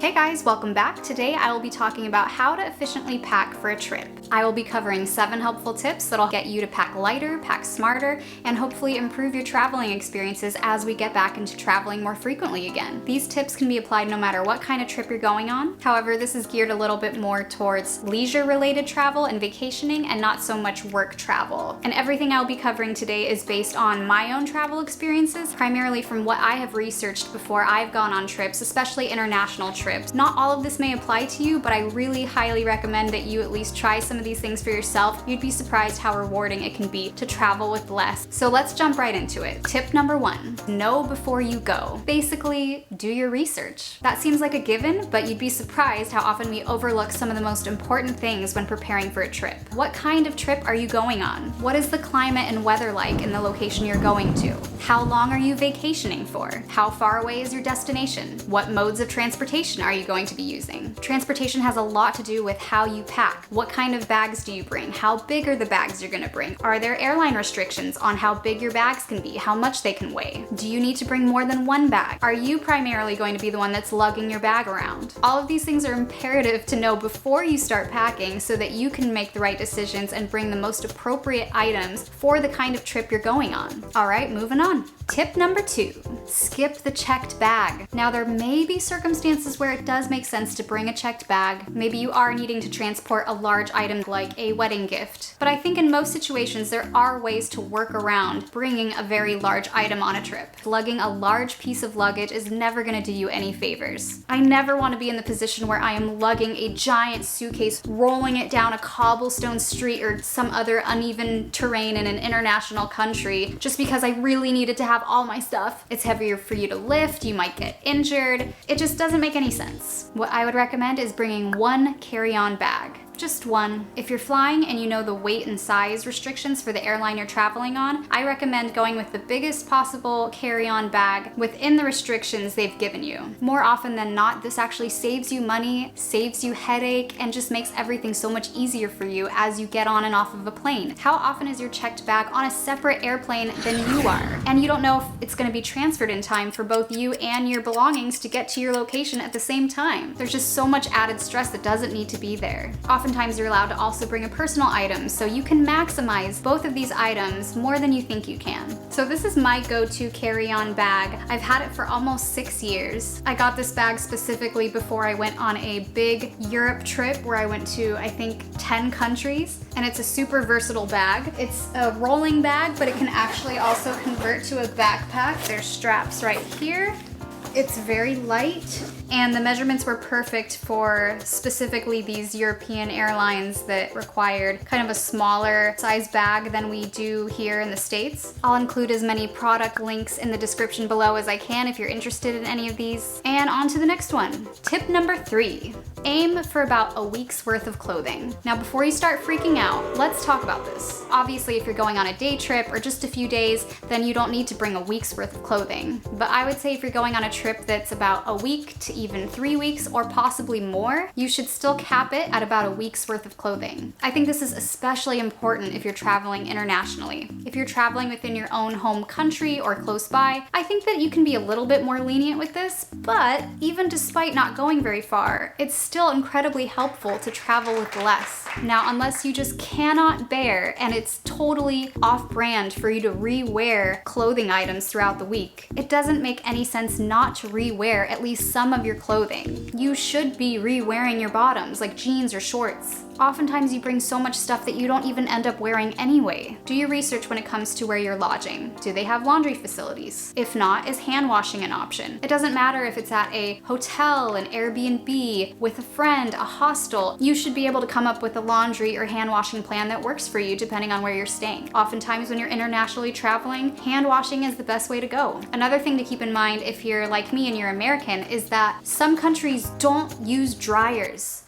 Hey guys, welcome back. Today I will be talking about how to efficiently pack for a trip. I will be covering 7 helpful tips that'll get you to pack lighter, pack smarter, and hopefully improve your traveling experiences as we get back into traveling more frequently again. These tips can be applied no matter what kind of trip you're going on. However, this is geared a little bit more towards leisure-related travel and vacationing and not so much work travel. And everything I'll be covering today is based on my own travel experiences, primarily from what I have researched before I've gone on trips, especially international trips. Not all of this may apply to you, but I really highly recommend that you at least try some of these things for yourself. You'd be surprised how rewarding it can be to travel with less. So let's jump right into it. Tip number 1, know before you go. Basically, do your research. That seems like a given, but you'd be surprised how often we overlook some of the most important things when preparing for a trip. What kind of trip are you going on? What is the climate and weather like in the location you're going to? How long are you vacationing for? How far away is your destination? What modes of transportation are you going to be using? Transportation has a lot to do with how you pack. What kind of bags do you bring? How big are the bags you're gonna bring? Are there airline restrictions on how big your bags can be, how much they can weigh? Do you need to bring more than one bag? Are you primarily going to be the one that's lugging your bag around? All of these things are imperative to know before you start packing so that you can make the right decisions and bring the most appropriate items for the kind of trip you're going on. All right, moving on. Tip number 2, skip the checked bag. Now there may be circumstances where it does make sense to bring a checked bag. Maybe you are needing to transport a large item like a wedding gift. But I think in most situations there are ways to work around bringing a very large item on a trip. Lugging a large piece of luggage is never gonna do you any favors. I never wanna be in the position where I am lugging a giant suitcase, rolling it down a cobblestone street or some other uneven terrain in an international country just because I really needed to have all my stuff. It's heavier for you to lift, you might get injured. It just doesn't make any sense. What I would recommend is bringing one carry-on bag. Just one. If you're flying and you know the weight and size restrictions for the airline you're traveling on, I recommend going with the biggest possible carry-on bag within the restrictions they've given you. More often than not, this actually saves you money, saves you headache, and just makes everything so much easier for you as you get on and off of a plane. How often is your checked bag on a separate airplane than you are? And you don't know if it's going to be transferred in time for both you and your belongings to get to your location at the same time. There's just so much added stress that doesn't need to be there. Oftentimes you're allowed to also bring a personal item, so you can maximize both of these items more than you think you can. So this is my go-to carry-on bag. I've had it for almost 6 years. I got this bag specifically before I went on a big Europe trip where I went to, I think, 10 countries, and it's a super versatile bag. It's a rolling bag, but it can actually also convert to a backpack. There's straps right here. It's very light, and the measurements were perfect for specifically these European airlines that required kind of a smaller size bag than we do here in the States. I'll include as many product links in the description below as I can if you're interested in any of these. And on to the next one. Tip number 3, aim for about a week's worth of clothing. Now before you start freaking out, let's talk about this. Obviously, if you're going on a day trip or just a few days, then you don't need to bring a week's worth of clothing. But I would say if you're going on a trip that's about a week to even 3 weeks or possibly more, you should still cap it at about a week's worth of clothing. I think this is especially important if you're traveling internationally. If you're traveling within your own home country or close by, I think that you can be a little bit more lenient with this, but even despite not going very far, it's still incredibly helpful to travel with less. Now, unless you just cannot bear and it's totally off-brand for you to re-wear clothing items throughout the week, it doesn't make any sense not to re-wear at least some of your clothing. You should be re-wearing your bottoms, like jeans or shorts. Oftentimes you bring so much stuff that you don't even end up wearing anyway. Do your research when it comes to where you're lodging. Do they have laundry facilities? If not, is hand washing an option? It doesn't matter if it's at a hotel, an Airbnb, with a friend, a hostel. You should be able to come up with a laundry or hand washing plan that works for you depending on where you're staying. Oftentimes when you're internationally traveling, hand washing is the best way to go. Another thing to keep in mind if you're like me and you're American is that some countries don't use dryers.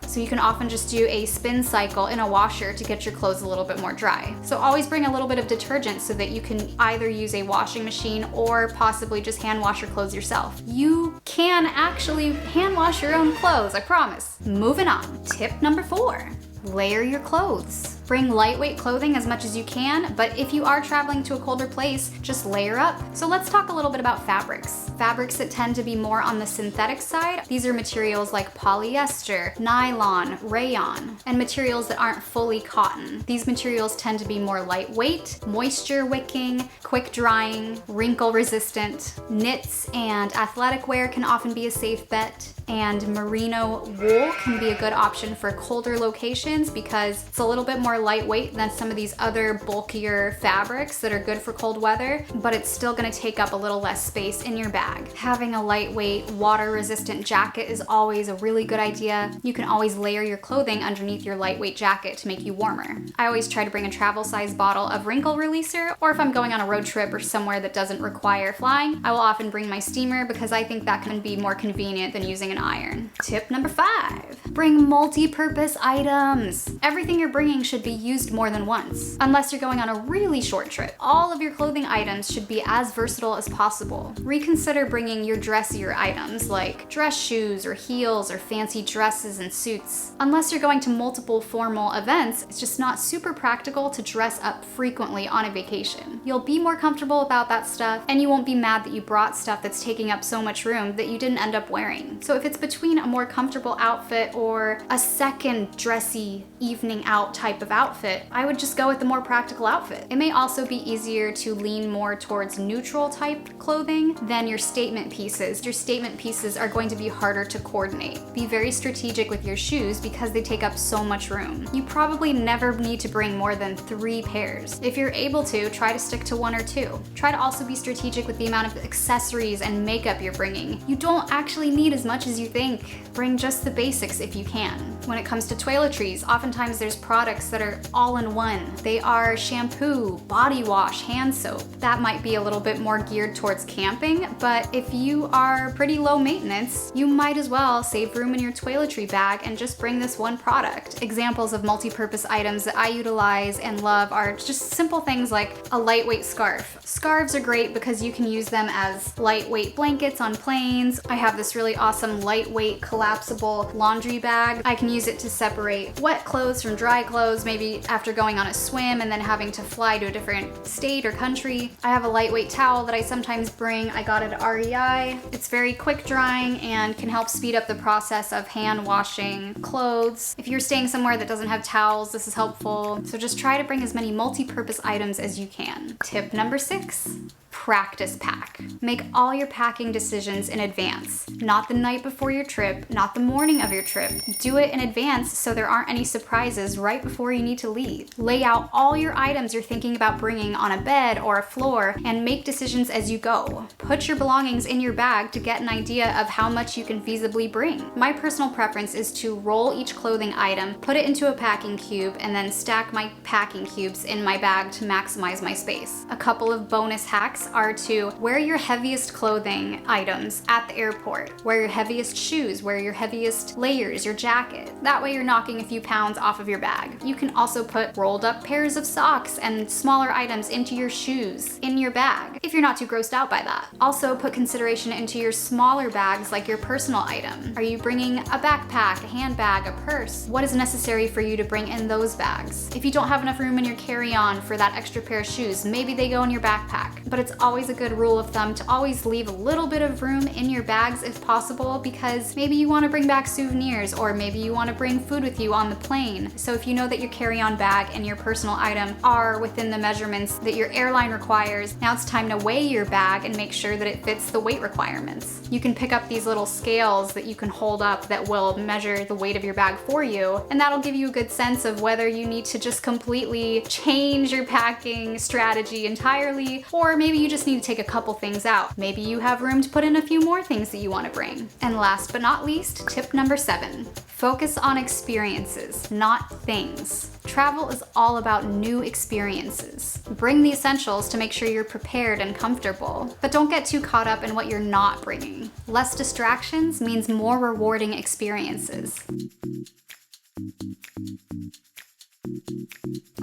So you can often just do a spin cycle in a washer to get your clothes a little bit more dry. So always bring a little bit of detergent so that you can either use a washing machine or possibly just hand wash your clothes yourself. You can actually hand wash your own clothes, I promise. Moving on, tip number 4. Layer your clothes. Bring lightweight clothing as much as you can, but if you are traveling to a colder place, just layer up. So let's talk a little bit about fabrics. Fabrics that tend to be more on the synthetic side, these are materials like polyester, nylon, rayon, and materials that aren't fully cotton. These materials tend to be more lightweight, moisture wicking, quick drying, wrinkle resistant. Knits and athletic wear can often be a safe bet, and merino wool can be a good option for colder locations because it's a little bit more lightweight than some of these other bulkier fabrics that are good for cold weather, but it's still going to take up a little less space in your bag. Having a lightweight, water-resistant jacket is always a really good idea. You can always layer your clothing underneath your lightweight jacket to make you warmer. I always try to bring a travel-size bottle of wrinkle releaser, or if I'm going on a road trip or somewhere that doesn't require flying, I will often bring my steamer because I think that can be more convenient than using an iron. Tip number 5, bring multi-purpose items. Everything you're bringing should be used more than once. Unless you're going on a really short trip, all of your clothing items should be as versatile as possible. Reconsider bringing your dressier items like dress shoes or heels or fancy dresses and suits. Unless you're going to multiple formal events, it's just not super practical to dress up frequently on a vacation. You'll be more comfortable about that stuff, and you won't be mad that you brought stuff that's taking up so much room that you didn't end up wearing. So if it's between a more comfortable outfit or a second dressy evening out type of outfit, I would just go with the more practical outfit. It may also be easier to lean more towards neutral type clothing than your statement pieces. Your statement pieces are going to be harder to coordinate. Be very strategic with your shoes because they take up so much room. You probably never need to bring more than 3 pairs. If you're able to, try to stick to 1 or 2. Try to also be strategic with the amount of accessories and makeup you're bringing. You don't actually need as much as you think. Bring just the basics if you can. When it comes to toiletries, oftentimes there's products that are all in one. They are shampoo, body wash, hand soap. That might be a little bit more geared towards camping, but if you are pretty low maintenance, you might as well save room in your toiletry bag and just bring this one product. Examples of multi-purpose items that I utilize and love are just simple things like a lightweight scarf. Scarves are great because you can use them as lightweight blankets on planes. I have this really awesome lightweight collapsible laundry bag. I can use it to separate wet clothes from dry clothes, maybe after going on a swim and then having to fly to a different state or country. I have a lightweight towel that I sometimes bring. I got it at REI. It's very quick drying and can help speed up the process of hand washing clothes. If you're staying somewhere that doesn't have towels, this is helpful. So just try to bring as many multi-purpose items as you can. Tip number 6. Practice pack. Make all your packing decisions in advance. Not the night before your trip, not the morning of your trip. Do it in advance so there aren't any surprises right before you need to leave. Lay out all your items you're thinking about bringing on a bed or a floor and make decisions as you go. Put your belongings in your bag to get an idea of how much you can feasibly bring. My personal preference is to roll each clothing item, put it into a packing cube, and then stack my packing cubes in my bag to maximize my space. A couple of bonus hacks are to wear your heaviest clothing items at the airport. Wear your heaviest shoes, wear your heaviest layers, your jacket. That way you're knocking a few pounds off of your bag. You can also put rolled up pairs of socks and smaller items into your shoes in your bag if you're not too grossed out by that. Also put consideration into your smaller bags like your personal item. Are you bringing a backpack, a handbag, a purse? What is necessary for you to bring in those bags? If you don't have enough room in your carry-on for that extra pair of shoes, maybe they go in your backpack. But it's always a good rule of thumb to always leave a little bit of room in your bags if possible, because maybe you want to bring back souvenirs or maybe you want to bring food with you on the plane. So if you know that your carry-on bag and your personal item are within the measurements that your airline requires, now it's time to weigh your bag and make sure that it fits the weight requirements. You can pick up these little scales that you can hold up that will measure the weight of your bag for you, and that'll give you a good sense of whether you need to just completely change your packing strategy entirely, or maybe you just need to take a couple things out. Maybe you have room to put in a few more things that you want to bring. And last but not least, tip number 7. Focus on experiences, not things. Travel is all about new experiences. Bring the essentials to make sure you're prepared and comfortable, but don't get too caught up in what you're not bringing. Less distractions means more rewarding experiences.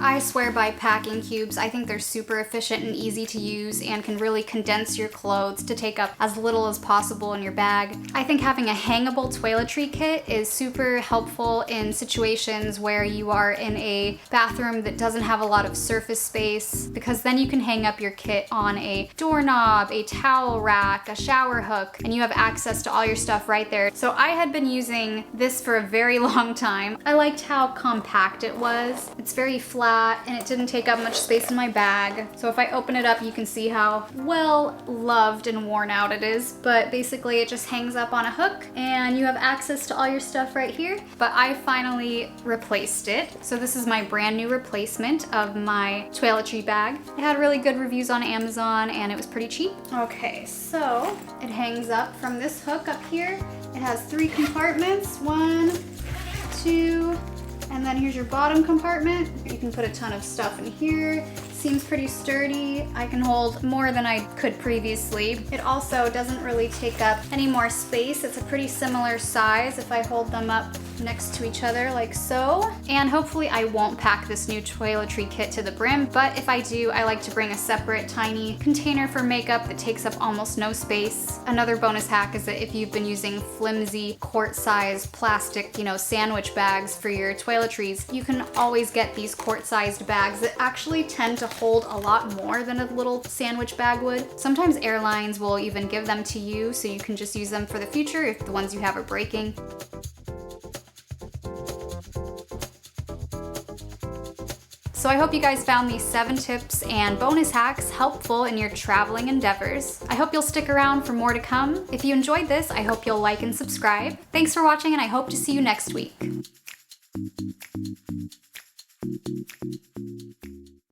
I swear by packing cubes. I think they're super efficient and easy to use and can really condense your clothes to take up as little as possible in your bag. I think having a hangable toiletry kit is super helpful in situations where you are in a bathroom that doesn't have a lot of surface space, because then you can hang up your kit on a doorknob, a towel rack, a shower hook, and you have access to all your stuff right there. So I had been using this for a very long time. I liked how compact it was. It's very flat and it didn't take up much space in my bag. So if I open it up, you can see how well loved and worn out it is. But basically it just hangs up on a hook and you have access to all your stuff right here. But I finally replaced it. So this is my brand new replacement of my toiletry bag. It had really good reviews on Amazon and it was pretty cheap. Okay, so it hangs up from this hook up here. It has 3 compartments, 1, 2, and then here's your bottom compartment. You can put a ton of stuff in here. Seems pretty sturdy. I can hold more than I could previously. It also doesn't really take up any more space. It's a pretty similar size if I hold them up next to each other like so. And hopefully I won't pack this new toiletry kit to the brim, but if I do, I like to bring a separate tiny container for makeup that takes up almost no space. Another bonus hack is that if you've been using flimsy quart-sized plastic, sandwich bags for your toiletries, you can always get these quart-sized bags that actually tend to hold a lot more than a little sandwich bag would. Sometimes airlines will even give them to you so you can just use them for the future if the ones you have are breaking. So I hope you guys found these 7 tips and bonus hacks helpful in your traveling endeavors. I hope you'll stick around for more to come. If you enjoyed this, I hope you'll like and subscribe. Thanks for watching and I hope to see you next week.